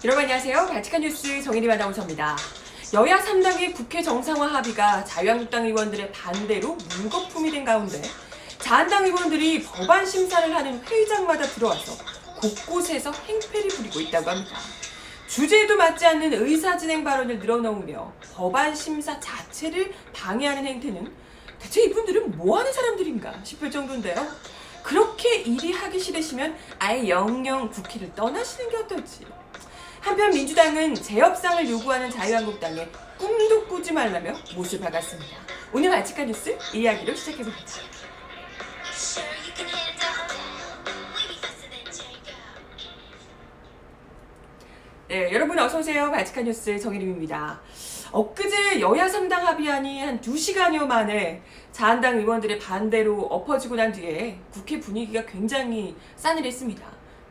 여러분 안녕하세요. 발칙한 뉴스 정혜림 아나운서입니다. 여야 3당의 국회 정상화 합의가 자유한국당 의원들의 반대로 물거품이 된 가운데 자한당 의원들이 법안 심사를 하는 회의장마다 들어와서 곳곳에서 행패를 부리고 있다고 합니다. 주제에도 맞지 않는 의사진행 발언을 늘어놓으며 법안 심사 자체를 방해하는 행태는 대체 이분들은 뭐하는 사람들인가 싶을 정도인데요. 그렇게 일이 하기 싫으시면 아예 영영 국회를 떠나시는 게 어떨지. 한편 민주당은 재협상을 요구하는 자유한국당에 꿈도 꾸지 말라며 못을 박았습니다. 오늘 발칙한 뉴스 이야기로 시작해봅니다. 네, 여러분 어서오세요. 발칙한 뉴스 정혜림입니다. 엊그제 여야 3당 합의안이 한 2시간여 만에 자한당 의원들의 반대로 엎어지고 난 뒤에 국회 분위기가 굉장히 싸늘했습니다.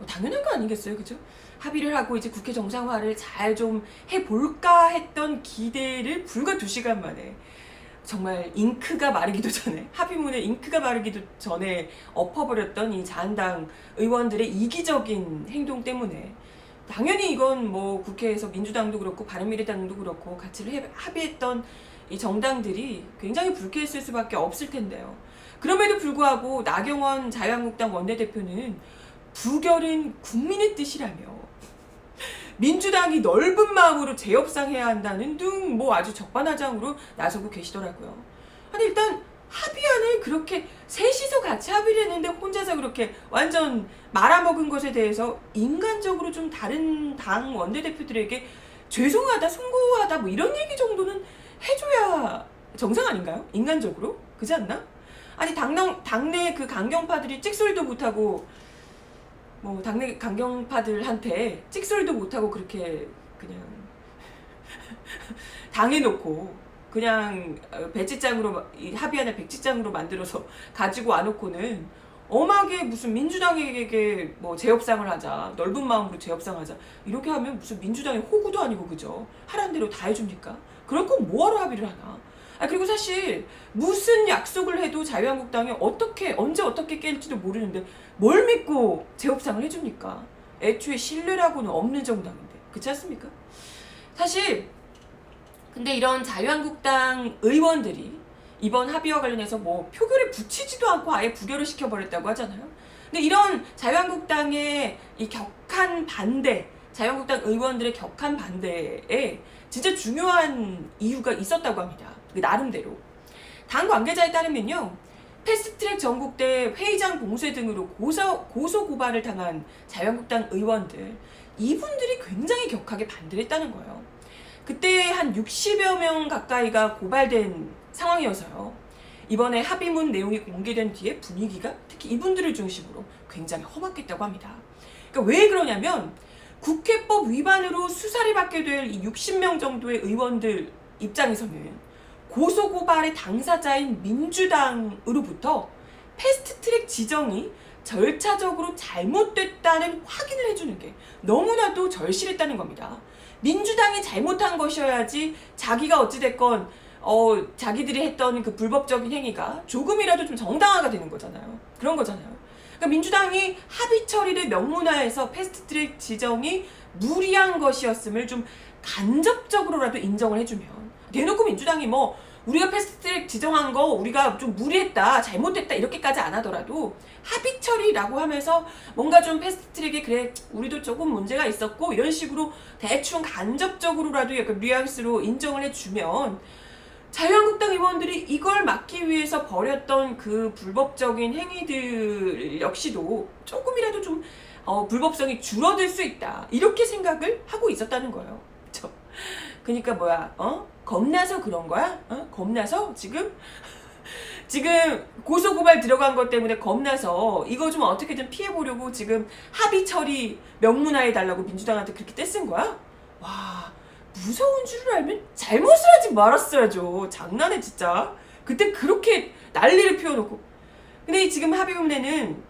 당연한 거 아니겠어요, 그죠? 합의를 하고 이제 국회 정상화를 잘 좀 해볼까 했던 기대를 불과 2시간 만에 정말 잉크가 마르기도 전에 합의문에 잉크가 마르기도 전에 엎어버렸던 이 자한당 의원들의 이기적인 행동 때문에 당연히 이건 뭐 국회에서 민주당도 그렇고 바른미래당도 그렇고 같이 합의했던 이 정당들이 굉장히 불쾌했을 수밖에 없을 텐데요. 그럼에도 불구하고 나경원 자유한국당 원내대표는 부결은 국민의 뜻이라며 민주당이 넓은 마음으로 재협상해야 한다는 등 뭐 아주 적반하장으로 나서고 계시더라고요. 아니 일단 합의안을 그렇게 셋이서 같이 합의를 했는데 혼자서 그렇게 완전 말아먹은 것에 대해서 인간적으로 좀 다른 당 원내대표들에게 죄송하다, 송구하다 뭐 이런 얘기 정도는 해줘야 정상 아닌가요? 인간적으로? 그렇지 않나? 아니 당내 그 강경파들이 찍소리도 못하고 뭐 당내 강경파들한테 찍소리도 못하고 그렇게 그냥 당해놓고 그냥 배지장으로 이 합의안을 백지장으로 만들어서 가지고 와놓고는 엄하게 무슨 민주당에게 뭐 재협상을 하자, 넓은 마음으로 재협상하자 이렇게 하면 무슨 민주당의 호구도 아니고 그죠? 하라는 대로 다 해줍니까? 그럴 건 뭐하러 합의를 하나? 그리고 사실 무슨 약속을 해도 자유한국당이 언제 어떻게 깰지도 모르는데 뭘 믿고 재협상을 해줍니까? 애초에 신뢰라고는 없는 정당인데 그렇지 않습니까? 사실 근데 이런 자유한국당 의원들이 이번 합의와 관련해서 뭐 표결에 붙이지도 않고 아예 부결을 시켜버렸다고 하잖아요. 근데 이런 자유한국당의 이 격한 반대, 자유한국당 의원들의 격한 반대에 진짜 중요한 이유가 있었다고 합니다. 나름대로. 당 관계자에 따르면요. 패스트트랙 전국대 회의장 봉쇄 등으로 고소 고발을 당한 자유한국당 의원들, 이분들이 굉장히 격하게 반대를 했다는 거예요. 그때 한 60여 명 가까이가 고발된 상황이어서요. 이번에 합의문 내용이 공개된 뒤에 분위기가 특히 이분들을 중심으로 굉장히 험악했다고 합니다. 그러니까 왜 그러냐면 국회법 위반으로 수사를 받게 될 이 60명 정도의 의원들 입장에서는 고소고발의 당사자인 민주당으로부터 패스트트랙 지정이 절차적으로 잘못됐다는 확인을 해주는 게 너무나도 절실했다는 겁니다. 민주당이 잘못한 것이어야지 자기가 어찌됐건 자기들이 했던 그 불법적인 행위가 조금이라도 좀 정당화가 되는 거잖아요. 그런 거잖아요. 그러니까 민주당이 합의 처리를 명문화해서 패스트트랙 지정이 무리한 것이었음을 좀 간접적으로라도 인정을 해주면 대놓고 민주당이 뭐 우리가 패스트트랙 지정한 거 우리가 좀 무리했다, 잘못됐다 이렇게까지 안 하더라도 합의 처리라고 하면서 뭔가 좀 패스트트랙에 그래 우리도 조금 문제가 있었고 이런 식으로 대충 간접적으로라도 약간 뉘앙스로 인정을 해주면 자유한국당 의원들이 이걸 막기 위해서 벌였던 그 불법적인 행위들 역시도 조금이라도 좀 불법성이 줄어들 수 있다 이렇게 생각을 하고 있었다는 거예요. 그러니까 뭐야? 겁나서 그런 거야? 겁나서 지금 고소고발 들어간 것 때문에 겁나서 이거 좀 어떻게든 피해보려고 지금 합의 처리 명문화해달라고 민주당한테 그렇게 떼쓴 거야? 와, 무서운 줄을 알면 잘못을 하지 말았어야죠. 장난해 진짜. 그때 그렇게 난리를 피워놓고. 근데 지금 합의문에는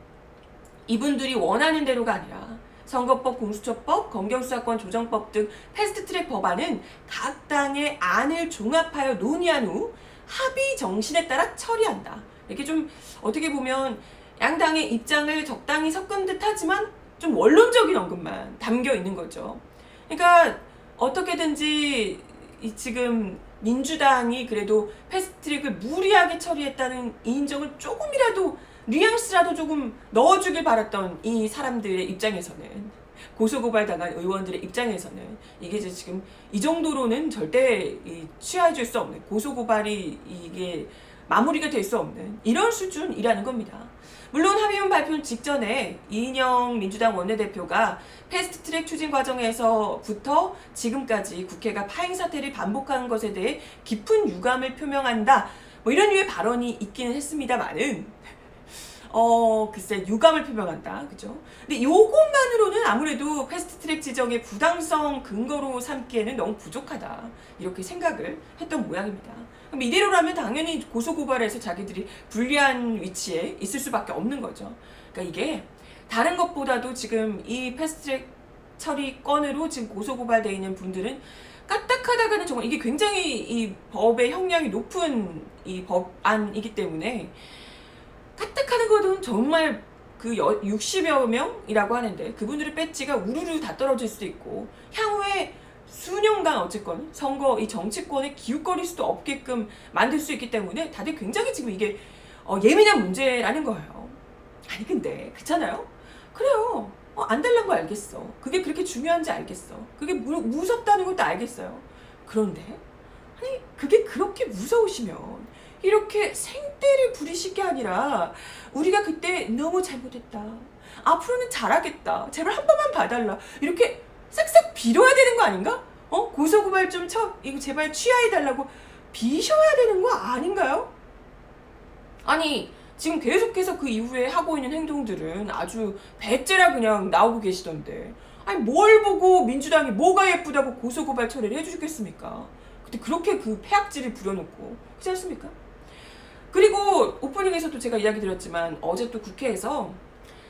이분들이 원하는 대로가 아니라 선거법, 공수처법, 검경수사권 조정법 등 패스트트랙 법안은 각 당의 안을 종합하여 논의한 후 합의 정신에 따라 처리한다. 이렇게 좀 어떻게 보면 양당의 입장을 적당히 섞은 듯 하지만 좀 원론적인 언급만 담겨 있는 거죠. 그러니까 어떻게든지 지금 민주당이 그래도 패스트트랙을 무리하게 처리했다는 인정을 조금이라도 뉘앙스라도 조금 넣어주길 바랐던 이 사람들의 입장에서는, 고소고발당한 의원들의 입장에서는 이게 이제 지금 이 정도로는 절대 취하해줄 수 없는, 고소고발이 이게 마무리가 될 수 없는 이런 수준이라는 겁니다. 물론 합의문 발표 직전에 이인영 민주당 원내대표가 패스트트랙 추진 과정에서부터 지금까지 국회가 파행 사태를 반복한 것에 대해 깊은 유감을 표명한다, 뭐 이런 류의 발언이 있기는 했습니다만은 글쎄, 유감을 표명한다, 그죠? 근데 요것만으로는 아무래도 패스트트랙 지정의 부당성 근거로 삼기에는 너무 부족하다, 이렇게 생각을 했던 모양입니다. 그럼 이대로라면 당연히 고소고발해서 자기들이 불리한 위치에 있을 수밖에 없는 거죠. 그러니까 이게 다른 것보다도 지금 이 패스트트랙 처리 건으로 지금 고소고발되어 있는 분들은 까딱하다가는 정말 이게 굉장히 이 법의 형량이 높은 이 법안이기 때문에 까딱하는 것은 정말 그 60여 명이라고 하는데 그분들의 배지가 우르르 다 떨어질 수도 있고 향후에 수년간 어쨌건 선거 이 정치권에 기웃거릴 수도 없게끔 만들 수 있기 때문에 다들 굉장히 지금 이게 예민한 문제라는 거예요. 아니 근데 그렇잖아요. 그래요. 안 달란 거 알겠어. 그게 그렇게 중요한지 알겠어. 그게 무섭다는 것도 알겠어요. 그런데 아니 그게 그렇게 무서우시면 이렇게 생떼를 부리실 게 아니라 우리가 그때 너무 잘못했다, 앞으로는 잘하겠다, 제발 한 번만 봐달라, 이렇게 싹싹 빌어야 되는 거 아닌가? 고소고발 좀 이거 제발 취하해달라고 비셔야 되는 거 아닌가요? 아니 지금 계속해서 그 이후에 하고 있는 행동들은 아주 배째라 그냥 나오고 계시던데, 아니 뭘 보고 민주당이 뭐가 예쁘다고 고소고발 처리를 해주겠습니까? 근데 그렇게 그 폐악질을 부려놓고, 그렇지 않습니까? 그리고 오프닝에서도 제가 이야기 드렸지만 어제 또 국회에서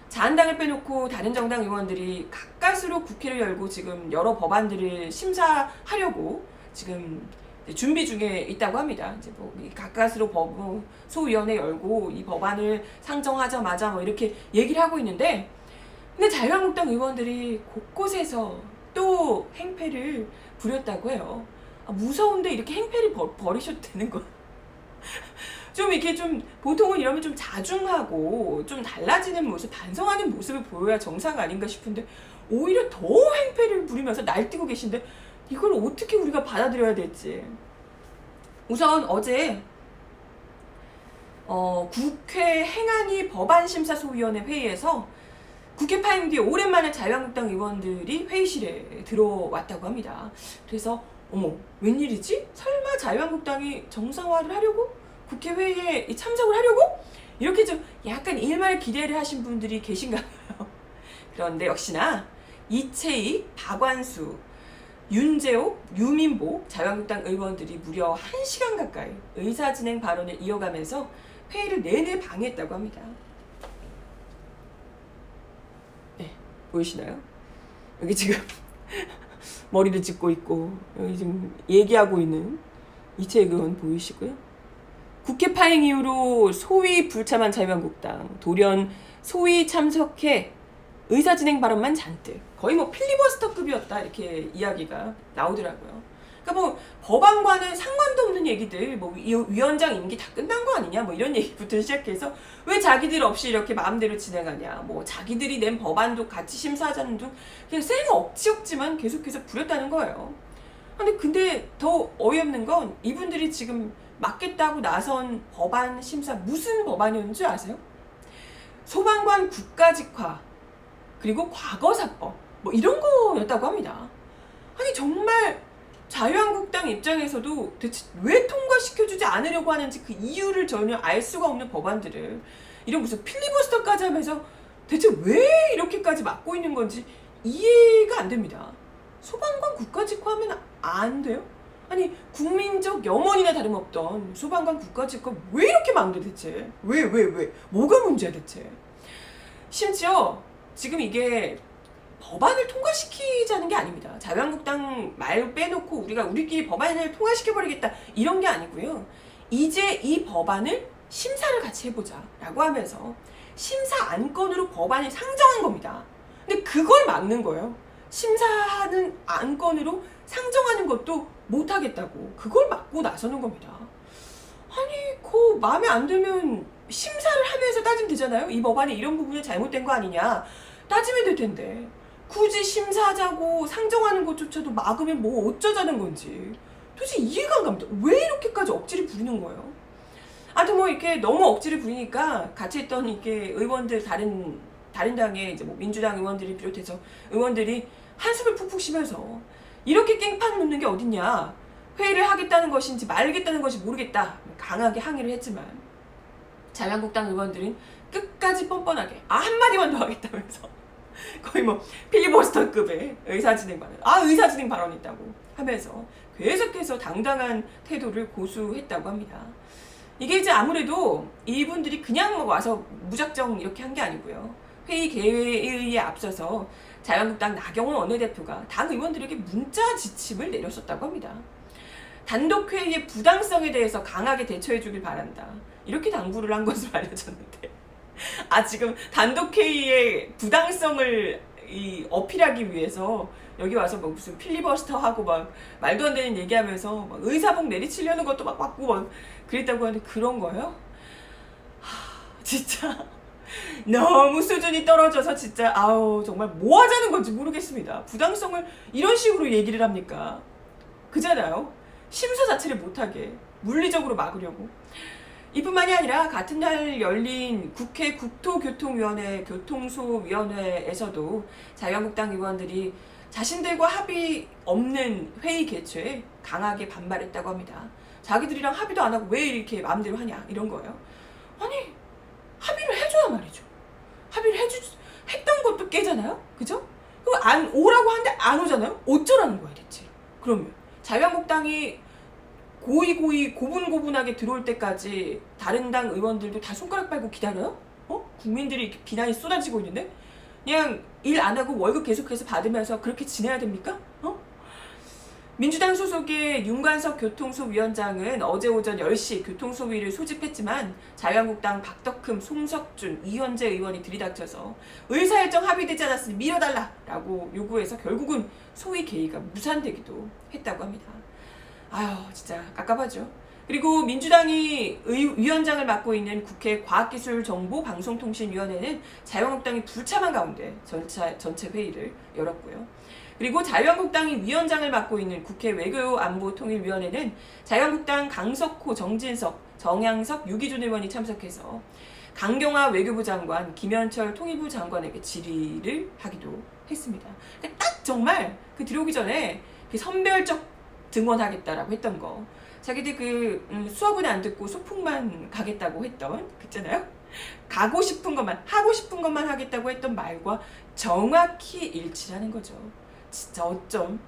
자한당을 빼놓고 다른 정당 의원들이 가까스로 국회를 열고 지금 여러 법안들을 심사하려고 지금 준비 중에 있다고 합니다. 이제 뭐 가까스로 소위원회 열고 이 법안을 상정하자마자 뭐 이렇게 얘기를 하고 있는데, 근데 자유한국당 의원들이 곳곳에서 또 행패를 부렸다고 해요. 무서운데 이렇게 행패를 버리셔도 되는 거. 좀 이렇게 좀 보통은 이러면 좀 자중하고 좀 달라지는 모습, 반성하는 모습을 보여야 정상 아닌가 싶은데 오히려 더 행패를 부리면서 날뛰고 계신데 이걸 어떻게 우리가 받아들여야 될지. 우선 어제 국회 행안위 법안심사소위원회 회의에서 국회 파행 뒤에 오랜만에 자유한국당 의원들이 회의실에 들어왔다고 합니다. 그래서 어머 웬일이지? 설마 자유한국당이 정상화를 하려고? 국회 회의에 참석을 하려고? 이렇게 좀 약간 일말 기대를 하신 분들이 계신가 봐요. 그런데 역시나 이채익, 박완수, 윤재옥, 유민복 자유한국당 의원들이 무려 1시간 가까이 의사진행 발언을 이어가면서 회의를 내내 방해했다고 합니다. 네, 보이시나요? 여기 지금 머리를 짚고 있고 여기 지금 얘기하고 있는 이채익 의원 보이시고요. 국회 파행 이후로 소위 불참한 자유한국당, 돌연 소위 참석해 의사진행 발언만 잔뜩, 거의 뭐 필리버스터급이었다 이렇게 이야기가 나오더라고요. 그러니까 뭐 법안과는 상관도 없는 얘기들, 뭐 위원장 임기 다 끝난 거 아니냐, 뭐 이런 얘기부터 시작해서 왜 자기들 없이 이렇게 마음대로 진행하냐, 뭐 자기들이 낸 법안도 같이 심사하자는 등 그냥 쌩 억지만 계속해서 부렸다는 거예요. 근데 더 어이없는 건 이분들이 지금 맡겠다고 나선 법안 심사 무슨 법안이었는지 아세요? 소방관 국가직화 그리고 과거사법 뭐 이런 거였다고 합니다. 아니 정말 자유한국당 입장에서도 대체 왜 통과시켜주지 않으려고 하는지 그 이유를 전혀 알 수가 없는 법안들을 이런 무슨 필리버스터까지 하면서 대체 왜 이렇게까지 맡고 있는 건지 이해가 안 됩니다. 소방관 국가직화하면 안 돼요? 아니 국민적 염원이나 다름없던 소방관 국가직화 왜 이렇게 막는데 대체? 왜? 뭐가 문제야 대체? 심지어 지금 이게 법안을 통과시키자는 게 아닙니다. 자유한국당 말 빼놓고 우리끼리 법안을 통과시켜버리겠다 이런 게 아니고요. 이제 이 법안을 심사를 같이 해보자 라고 하면서 심사 안건으로 법안을 상정한 겁니다. 근데 그걸 막는 거예요. 심사하는 안건으로 상정하는 것도 못하겠다고 그걸 막고 나서는 겁니다. 아니 그 마음에 안 들면 심사를 하면서 따지면 되잖아요. 이 법안에 이런 부분이 잘못된 거 아니냐 따지면 될 텐데 굳이 심사하자고 상정하는 것조차도 막으면 뭐 어쩌자는 건지 도대체 이해가 안 갑니다. 왜 이렇게까지 억지를 부리는 거예요? 아무튼 뭐 이렇게 너무 억지를 부리니까 같이 있던 이렇게 의원들 다른 당의 이제 뭐 민주당 의원들이 비롯해서 의원들이 한숨을 푹푹 쉬면서 이렇게 깽판 놓는 게 어딨냐, 회의를 하겠다는 것인지 말겠다는 것인지 모르겠다 강하게 항의를 했지만 자유한국당 의원들은 끝까지 뻔뻔하게 한마디만 더 하겠다면서 거의 뭐 필리버스터급의 의사진행 발언 있다고 하면서 계속해서 당당한 태도를 고수했다고 합니다. 이게 이제 아무래도 이분들이 그냥 뭐 와서 무작정 이렇게 한 게 아니고요. 회의 개회에 앞서서 자유한국당 나경원 원내대표가 당 의원들에게 문자 지침을 내렸었다고 합니다. 단독회의의 부당성에 대해서 강하게 대처해주길 바란다. 이렇게 당부를 한 것으로 알려졌는데 지금 단독회의의 부당성을 어필하기 위해서 여기 와서 뭐 무슨 필리버스터 하고 막 말도 안 되는 얘기하면서 막 의사복 내리치려는 것도 막 받고 막 그랬다고 하는데 그런 거예요? 진짜 너무 수준이 떨어져서 진짜 정말 뭐 하자는 건지 모르겠습니다. 부당성을 이런 식으로 얘기를 합니까? 그잖아요. 심사 자체를 못하게 물리적으로 막으려고. 이뿐만이 아니라 같은 날 열린 국회 국토교통위원회 교통소위원회에서도 자유한국당 의원들이 자신들과 합의 없는 회의 개최에 강하게 반발했다고 합니다. 자기들이랑 합의도 안 하고 왜 이렇게 마음대로 하냐 이런 거예요. 아니 합의를 해줘야 말이죠. 합의를 했던 것도 깨잖아요. 그죠? 그럼 안 오라고 하는데 안 오잖아요. 어쩌라는 거야 대체. 그러면 자유한국당이 고이 고분고분하게 들어올 때까지 다른 당 의원들도 다 손가락 빨고 기다려요? 국민들이 이렇게 비난이 쏟아지고 있는데 그냥 일 안 하고 월급 계속해서 받으면서 그렇게 지내야 됩니까? 민주당 소속의 윤관석 교통소위원장은 어제 오전 10시 교통소위를 소집했지만 자유한국당 박덕흠, 송석준, 이현재 의원이 들이닥쳐서 의사일정 합의되지 않았으니 밀어달라라고 요구해서 결국은 소위 개의가 무산되기도 했다고 합니다. 진짜 깝깝하죠. 그리고 민주당이 위원장을 맡고 있는 국회 과학기술정보방송통신위원회는 자유한국당이 불참한 가운데 전체 회의를 열었고요. 그리고 자유한국당이 위원장을 맡고 있는 국회 외교안보통일위원회는 자유한국당 강석호, 정진석, 정양석, 유기준 의원이 참석해서 강경화 외교부 장관, 김현철 통일부 장관에게 질의를 하기도 했습니다. 딱 정말 들어오기 전에 선별적 등원하겠다라고 했던 거, 자기들 수업은 안 듣고 소풍만 가겠다고 했던 그랬잖아요. 가고 싶은 것만 하고 싶은 것만 하겠다고 했던 말과 정확히 일치하는 거죠. 진짜 어쩜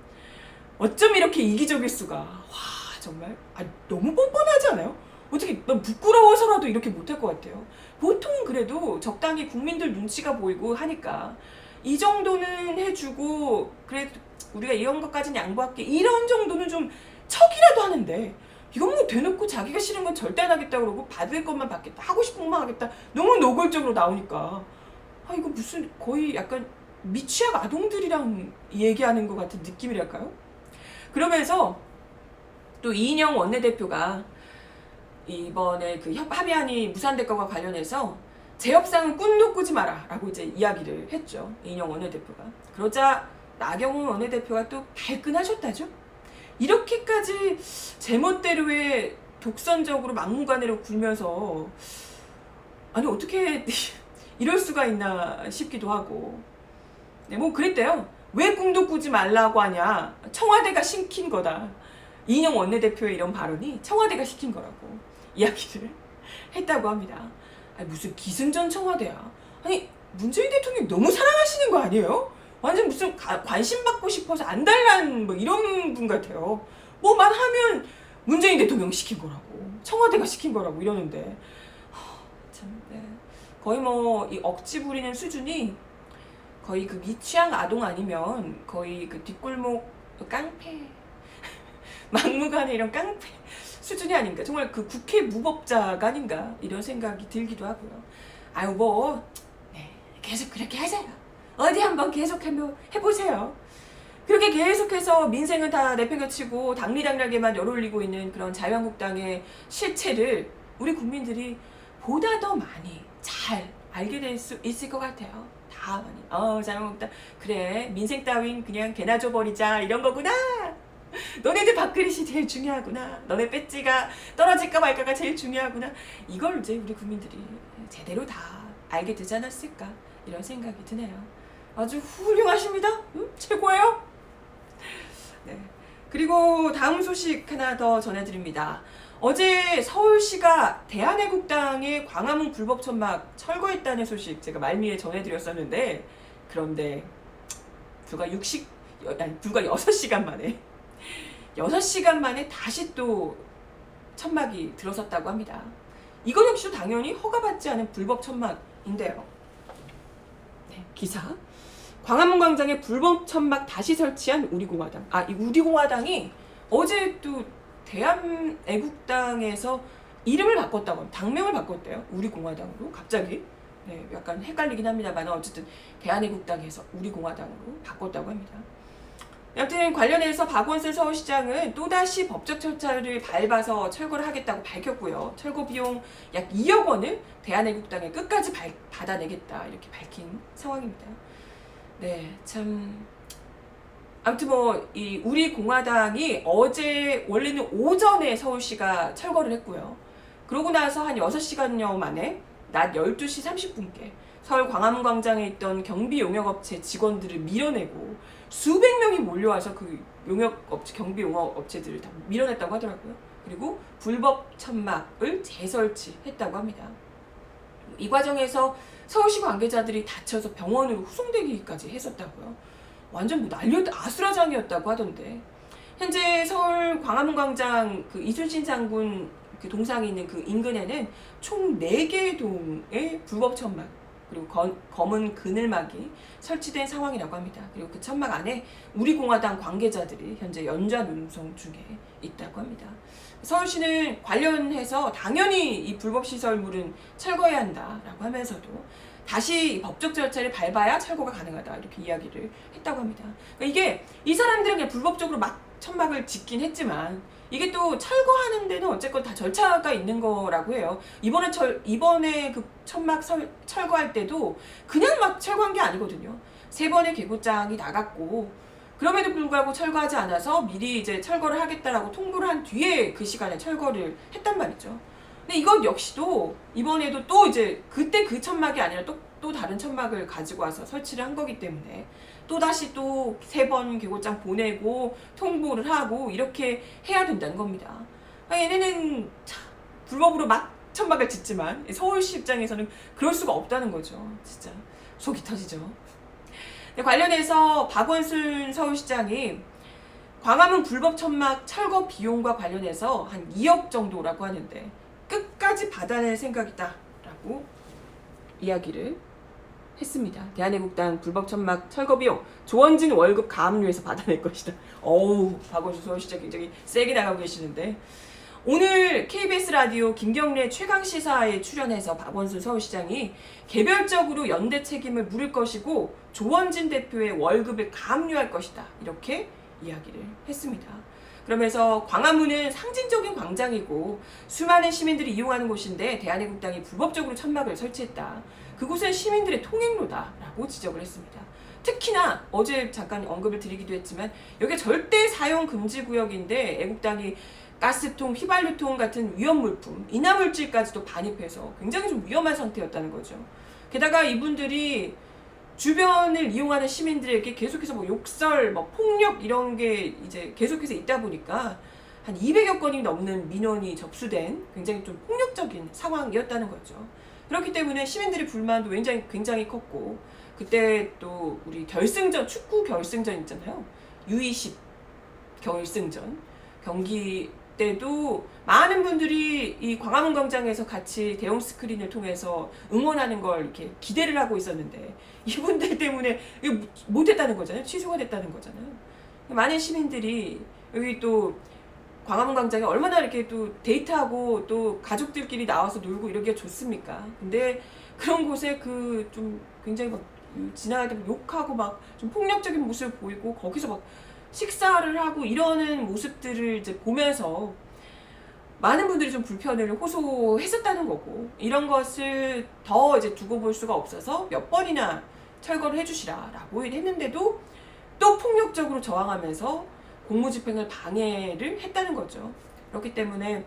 이렇게 이기적일 수가. 정말 너무 뻔뻔하지 않아요? 어떻게 난 부끄러워서라도 이렇게 못할 것 같아요. 보통 그래도 적당히 국민들 눈치가 보이고 하니까 이 정도는 해주고 그래도 우리가 이런 것까지는 양보할게 이런 정도는 좀 척이라도 하는데 이건 뭐 대놓고 자기가 싫은 건 절대 안 하겠다 그러고 받을 것만 받겠다 하고 싶은 것만 하겠다 너무 노골적으로 나오니까 이거 무슨 거의 약간 미취학 아동들이랑 얘기하는 것 같은 느낌이랄까요? 그러면서 또 이인영 원내대표가 이번에 합의안이 무산될 것과 관련해서 재협상은 꿈도 꾸지 마라 라고 이제 이야기를 했죠. 이인영 원내대표가. 그러자 나경원 원내대표가 또 발끈하셨다죠. 이렇게까지 제멋대로의 독선적으로 막무가내로 굴면서 어떻게 이럴 수가 있나 싶기도 하고 뭐 그랬대요. 왜 꿈도 꾸지 말라고 하냐. 청와대가 시킨 거다. 이인영 원내대표의 이런 발언이 청와대가 시킨 거라고 이야기를 했다고 합니다. 무슨 기승전 청와대야. 문재인 대통령 너무 사랑하시는 거 아니에요? 완전 무슨 관심 받고 싶어서 안 달란 뭐 이런 분 같아요. 뭐만 하면 문재인 대통령 시킨 거라고 청와대가 시킨 거라고 이러는데 참 거의 뭐 이 억지 부리는 수준이 거의 미취학 아동 아니면 거의 뒷골목 깡패 막무가내 이런 깡패 수준이 아닌가. 정말 국회 무법자가 아닌가 이런 생각이 들기도 하고요. 계속 그렇게 하세요. 어디 한번 계속 해보세요. 그렇게 계속해서 민생은 다 내팽개치고 당리당략에만 열올리고 있는 그런 자유한국당의 실체를 우리 국민들이 보다 더 많이 잘 알게 될 수 있을 것 같아요. 다 많이. 자유한국당 그래 민생 따윈 그냥 개나 줘버리자 이런 거구나. 너네들 밥그릇이 제일 중요하구나. 너네 배지가 떨어질까 말까가 제일 중요하구나. 이걸 이제 우리 국민들이 제대로 다 알게 되지 않았을까 이런 생각이 드네요. 아주 훌륭하십니다. 최고예요. 네. 그리고 다음 소식 하나 더 전해드립니다. 어제 서울시가 대한애국당의 광화문 불법 천막 철거했다는 소식 제가 말미에 전해드렸었는데, 그런데 불과 6시간 만에 6시간 만에 다시 또 천막이 들어섰다고 합니다. 이건 역시 당연히 허가받지 않은 불법 천막인데요. 네, 기사. 광화문 광장에 불법 천막 다시 설치한 우리공화당. 이 우리공화당이 어제 또 대한애국당에서 이름을 바꿨다고, 당명을 바꿨대요. 우리공화당으로 갑자기. 네, 약간 헷갈리긴 합니다만 어쨌든 대한애국당에서 우리공화당으로 바꿨다고 합니다. 아무튼 관련해서 박원순 서울시장은 또다시 법적 절차를 밟아서 철거를 하겠다고 밝혔고요. 철거 비용 약 2억 원을 대한애국당에 끝까지 받아내겠다 이렇게 밝힌 상황입니다. 네, 참 아무튼 이 우리 공화당이 어제 원래는 오전에 서울시가 철거를 했고요. 그러고 나서 한 6시간여 만에 낮 12시 30분께 서울 광화문 광장에 있던 경비 용역업체 직원들을 밀어내고 수백 명이 몰려와서 그 용역업체, 경비 용역업체들을 다 밀어냈다고 하더라고요. 그리고 불법 천막을 재설치했다고 합니다. 이 과정에서 서울시 관계자들이 다쳐서 병원으로 후송되기까지 했었다고요. 완전 아수라장이었다고 하던데. 현재 서울 광화문 광장 그 이순신 장군 그 동상이 있는 그 인근에는 총 4개의 동의 불법 천막 그리고 검은 그늘막이 설치된 상황이라고 합니다. 그리고 그 천막 안에 우리공화당 관계자들이 현재 연좌 농성 중에 있다고 합니다. 서울시는 관련해서 당연히 이 불법 시설물은 철거해야 한다라고 하면서도 다시 법적 절차를 밟아야 철거가 가능하다 이렇게 이야기를 했다고 합니다. 그러니까 이게 이 사람들은 그냥 불법적으로 막 천막을 짓긴 했지만 이게 또 철거하는 데는 어쨌건 다 절차가 있는 거라고 해요. 이번에 그 천막 철거할 때도 그냥 막 철거한 게 아니거든요. 3번의 계고장이 나갔고 그럼에도 불구하고 철거하지 않아서 미리 이제 철거를 하겠다라고 통보를 한 뒤에 그 시간에 철거를 했단 말이죠. 근데 이것 역시도 이번에도 또 이제 그때 그 천막이 아니라 또 다른 천막을 가지고 와서 설치를 한 거기 때문에 또다시 또 3번 계고장 보내고 통보를 하고 이렇게 해야 된다는 겁니다. 얘네는 불법으로 막 천막을 짓지만 서울시 입장에서는 그럴 수가 없다는 거죠. 진짜 속이 터지죠. 관련해서 박원순 서울시장이 광화문 불법 천막 철거 비용과 관련해서 한 2억 정도라고 하는데 끝까지 받아낼 생각이다라고 이야기를 했습니다. 대한애국당 불법 천막 철거 비용 조원진 월급 가압류에서 받아낼 것이다. 박원순 서울시장 굉장히 세게 나가고 계시는데 오늘 KBS 라디오 김경래 최강시사에 출연해서 박원순 서울시장이 개별적으로 연대 책임을 물을 것이고 조원진 대표의 월급을 가압류할 것이다. 이렇게 이야기를 했습니다. 그러면서 광화문은 상징적인 광장이고 수많은 시민들이 이용하는 곳인데 대한애국당이 불법적으로 천막을 설치했다. 그곳은 시민들의 통행로다라고 지적을 했습니다. 특히나 어제 잠깐 언급을 드리기도 했지만 여기 절대 사용 금지 구역인데 애국당이 가스통, 휘발유통 같은 위험물품, 인화물질까지도 반입해서 굉장히 좀 위험한 상태였다는 거죠. 게다가 이분들이 주변을 이용하는 시민들에게 계속해서 욕설, 폭력 이런 게 이제 계속해서 있다 보니까 한 200여 건이 넘는 민원이 접수된 굉장히 좀 폭력적인 상황이었다는 거죠. 그렇기 때문에 시민들의 불만도 굉장히 컸고 그때 또 우리 결승전, 축구 결승전 있잖아요. U20 결승전 경기 때도 많은 분들이 이 광화문 광장에서 같이 대형 스크린을 통해서 응원하는 걸 이렇게 기대를 하고 있었는데 이분들 때문에 못했다는 거잖아요. 취소가 됐다는 거잖아요. 많은 시민들이 여기 또 광화문 광장에 얼마나 이렇게 또 데이트하고 또 가족들끼리 나와서 놀고 이러기가 좋습니까? 근데 그런 곳에 그 좀 굉장히 지나갈 때 욕하고 막 좀 폭력적인 모습을 보이고 거기서 막 식사를 하고 이러는 모습들을 이제 보면서 많은 분들이 좀 불편을 호소했었다는 거고, 이런 것을 더 이제 두고 볼 수가 없어서 몇 번이나 철거를 해주시라라고 했는데도 또 폭력적으로 저항하면서 공무집행을 방해를 했다는 거죠. 그렇기 때문에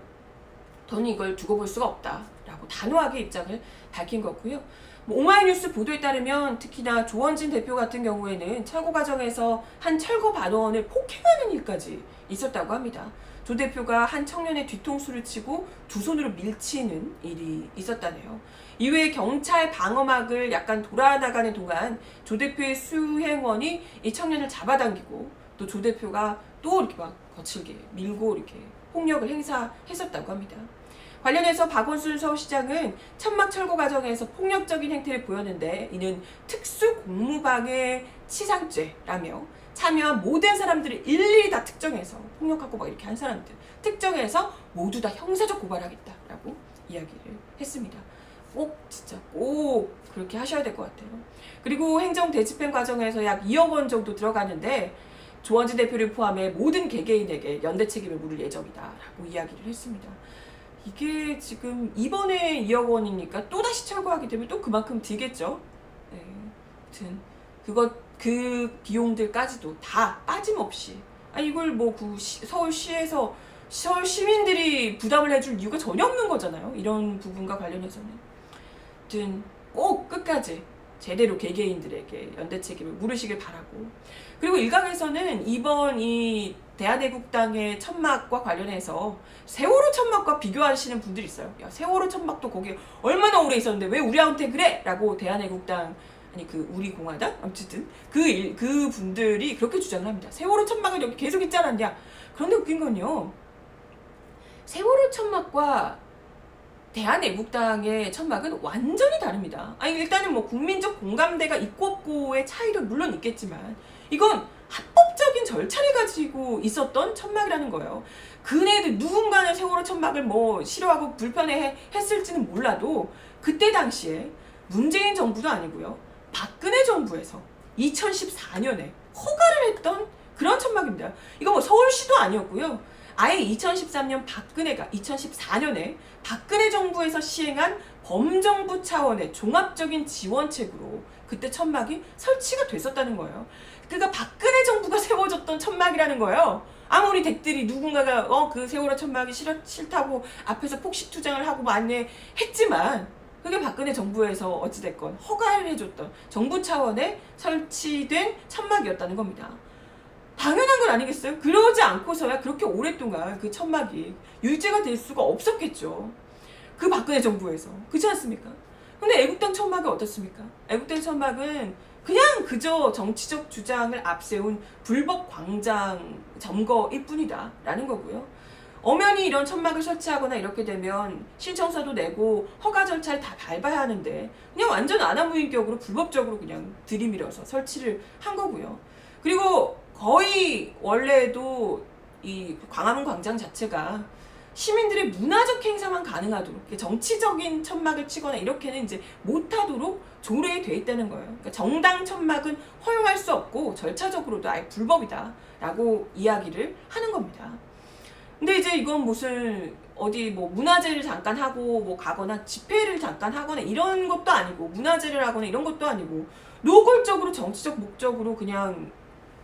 저는 이걸 두고 볼 수가 없다라고 단호하게 입장을 밝힌 거고요. 오마이뉴스 보도에 따르면 특히나 조원진 대표 같은 경우에는 철거 과정에서 한 철거 반원을 폭행하는 일까지 있었다고 합니다. 조 대표가 한 청년의 뒤통수를 치고 두 손으로 밀치는 일이 있었다네요. 이외에 경찰 방어막을 약간 돌아나가는 동안 조 대표의 수행원이 이 청년을 잡아당기고 또 조 대표가 또 이렇게 막 거칠게 밀고 이렇게 폭력을 행사했었다고 합니다. 관련해서 박원순 서울시장은 천막 철거 과정에서 폭력적인 행태를 보였는데 이는 특수 공무방해 치상죄라며 참여한 모든 사람들을 일일이 다 특정해서 폭력하고 막 이렇게 한 사람들 특정해서 모두 다 형사적 고발하겠다라고 이야기를 했습니다. 진짜 꼭 그렇게 하셔야 될 것 같아요. 그리고 행정 대집행 과정에서 약 2억 원 정도 들어가는데 조원진 대표를 포함해 모든 개개인에게 연대 책임을 물을 예정이다라고 이야기를 했습니다. 이게 지금 이번에 2억 원이니까 또다시 철거하게 되면 또 그만큼 들겠죠. 네. 아무튼 그 비용들까지도 다 빠짐없이, 이걸 뭐 서울시에서 서울 시민들이 부담을 해줄 이유가 전혀 없는 거잖아요. 이런 부분과 관련해서는. 아무튼 꼭 끝까지 제대로 개개인들에게 연대 책임을 물으시길 바라고, 그리고 일각에서는 이번 이 대한애국당의 천막과 관련해서 세월호 천막과 비교하시는 분들이 있어요. 야, 세월호 천막도 거기 얼마나 오래 있었는데 왜 우리한테 그래? 라고 대한애국당, 우리 공화당? 어쨌든 그 분들이 그렇게 주장을 합니다. 세월호 천막은 여기 계속 있지 않았냐? 그런데 웃긴 건요, 세월호 천막과 대한애국당의 천막은 완전히 다릅니다. 일단은 뭐 국민적 공감대가 있고 없고의 차이도 물론 있겠지만 이건 합법적인 절차를 가지고 있었던 천막이라는 거예요. 그네들 누군가는 세월호 천막을 뭐 싫어하고 불편해 했을지는 몰라도 그때 당시에 문재인 정부도 아니고요, 박근혜 정부에서 2014년에 허가를 했던 그런 천막입니다. 이거 뭐 서울시도 아니었고요. 아예 2013년 2014년에 박근혜 정부에서 시행한 범정부 차원의 종합적인 지원책으로 그때 천막이 설치가 됐었다는 거예요. 그러니까 박근혜 정부가 세워줬던 천막이라는 거예요. 아무리 댁들이 누군가가 그 세월호 천막이 싫다고 앞에서 폭식 투쟁을 하고 많이 했지만 그게 박근혜 정부에서 어찌됐건 허가를 해줬던 정부 차원에 설치된 천막이었다는 겁니다. 당연한 건 아니겠어요? 그러지 않고서야 그렇게 오랫동안 그 천막이 유지가 될 수가 없었겠죠. 그 박근혜 정부에서. 그렇지 않습니까? 근데 애국당 천막이 어떻습니까? 애국당 천막은 그냥 그저 정치적 주장을 앞세운 불법 광장 점거일 뿐이다 라는 거고요. 엄연히 이런 천막을 설치하거나 이렇게 되면 신청서도 내고 허가 절차를 다 밟아야 하는데 그냥 완전 아나무인격으로 불법적으로 그냥 들이밀어서 설치를 한 거고요. 그리고 거의 원래도 이 광화문 광장 자체가 시민들의 문화적 행사만 가능하도록, 정치적인 천막을 치거나 이렇게는 이제 못하도록 조례에 돼 있다는 거예요. 그러니까 정당 천막은 허용할 수 없고 절차적으로도 아예 불법이다라고 이야기를 하는 겁니다. 근데 이제 이건 무슨 어디 뭐 문화제를 잠깐 하고 뭐 가거나 집회를 잠깐 하거나 이런 것도 아니고, 문화제를 하거나 이런 것도 아니고 노골적으로 정치적 목적으로 그냥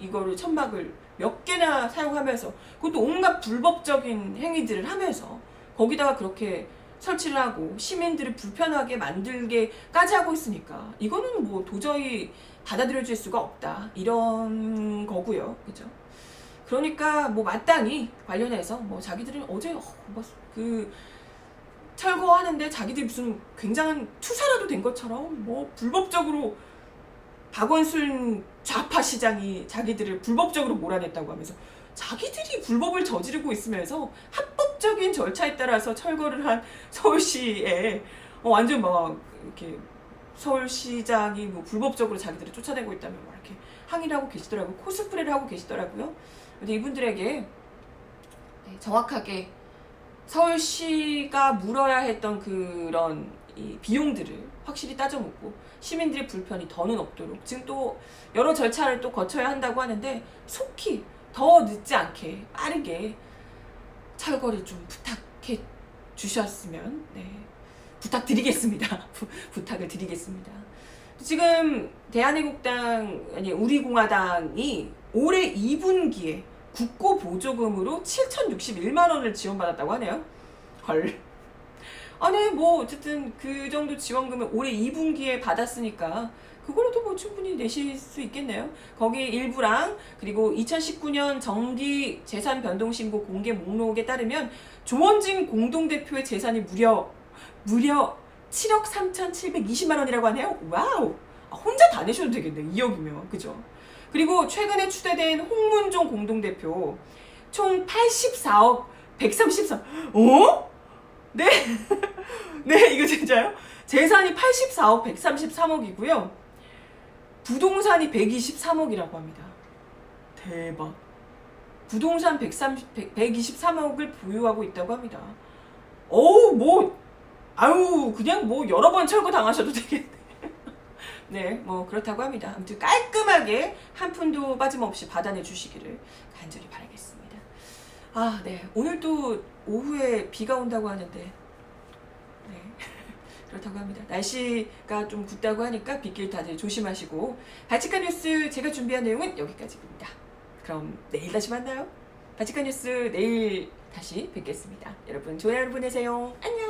이거를 천막을 몇 개나 사용하면서, 그것도 온갖 불법적인 행위들을 하면서 거기다가 그렇게 설치를 하고 시민들을 불편하게 만들게까지 하고 있으니까 이거는 뭐 도저히 받아들여질 수가 없다 이런 거고요. 그죠? 그러니까 뭐 마땅히 관련해서 뭐 자기들은 어제 철거하는데 자기들이 무슨 굉장한 투사라도 된 것처럼 뭐 불법적으로 박원순 좌파 시장이 자기들을 불법적으로 몰아냈다고 하면서 자기들이 불법을 저지르고 있으면서 합법적인 절차에 따라서 철거를 한 서울시에 완전 막 이렇게 서울시장이 뭐 불법적으로 자기들을 쫓아내고 있다면 막 이렇게 항의를 하고 계시더라고요. 코스프레를 하고 계시더라고요. 근데 이분들에게 정확하게 서울시가 물어야 했던 그런 이 비용들을 확실히 따져먹고 시민들의 불편이 더는 없도록 지금 또 여러 절차를 또 거쳐야 한다고 하는데 속히 더 늦지 않게 빠르게 철거를 좀 부탁해 주셨으면 부탁드리겠습니다. 부탁을 드리겠습니다. 지금 대한애국당 아니 우리공화당이 올해 2분기에 국고 보조금으로 7,061만 원을 지원받았다고 하네요. 헐. 아니 뭐 어쨌든 그 정도 지원금을 올해 2분기에 받았으니까 그걸로도 뭐 충분히 내실 수 있겠네요. 거기 일부랑 그리고 2019년 정기 재산 변동 신고 공개 목록에 따르면 조원진 공동대표의 재산이 무려 7억 3,720만 원이라고 하네요. 와우. 혼자 다 내셔도 되겠네. 2억이면. 그죠? 그리고 최근에 추대된 홍문종 공동대표 총 84억 133. 어? 네? 네, 이거 진짜요? 재산이 84억 133억이고요. 부동산이 123억이라고 합니다. 대박. 부동산 123억을 보유하고 있다고 합니다. 그냥 뭐 여러 번 철거 당하셔도 되겠네. 네, 뭐 그렇다고 합니다. 아무튼 깔끔하게 한 푼도 빠짐없이 받아내 주시기를 간절히 바라겠습니다. 네. 오늘 또 오후에 비가 온다고 하는데, 네. 그렇다고 합니다. 날씨가 좀 굽다고 하니까 빗길 다들 조심하시고, 바치칸 뉴스 제가 준비한 내용은 여기까지입니다. 그럼 내일 다시 만나요. 바치칸 뉴스 내일 다시 뵙겠습니다. 여러분 좋은 하루 보내세요. 안녕.